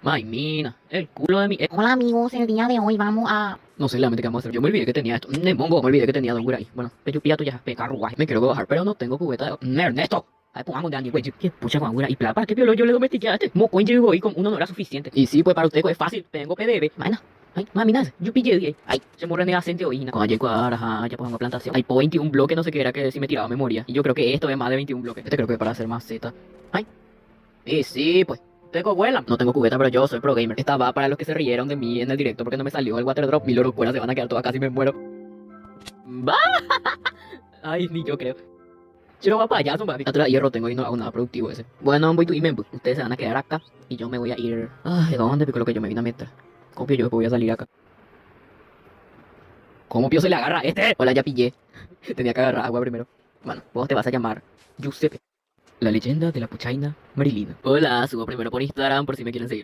Ay, mina, el culo de mi ex. Hola amigos, el día de hoy vamos a... No sé realmente qué vamos a hacer. Yo me olvidé que tenía esto. Mongo, me olvidé que tenía Don ahí. Bueno, pero ya tú ya peca ruguay. Me quiero bajar, pero no tengo cubeta de... Ernesto. Ay, pongamos de Andy, güey. ¿Qué pucha con y plata? ¿Para qué piolo yo le domestiqué a este? Moco en llevo y con uno no era suficiente. Y sí, pues para usted es fácil. Tengo PDB. Mana. Ay, mami, nada. Yo pillé 10. Ay, se morre de acento hoy. Cuando llego a ajá, ya pongo plantación. Ay, po 21 bloques, no sé qué era que si me tiraba memoria. Y yo creo que esto es más de 21 bloques. Este creo que es para hacer más Z. Ay. Y sí, pues. Tengo vuela. No tengo cubeta, pero yo soy pro gamer. Esta va para los que se rieron de mí en el directo porque no me salió el water drop. Mi locuras se van a quedar todas, casi me muero. Va. Ay, ni yo creo. Yo va payaso, papi. Atrás de hierro tengo y no hago nada productivo ese. Bueno, voy to Imembu. Ustedes se van a quedar acá y yo me voy a ir. Ay, ¿de dónde? Porque lo que yo me vine a meter. Copio yo, voy a salir acá. ¿Cómo pío se le agarra a este? Hola, ya pillé. Tenía que agarrar agua primero. Bueno, vos te vas a llamar Giuseppe. La leyenda de la puchaina Marilina. Hola, subo primero por Instagram por si me quieren seguir.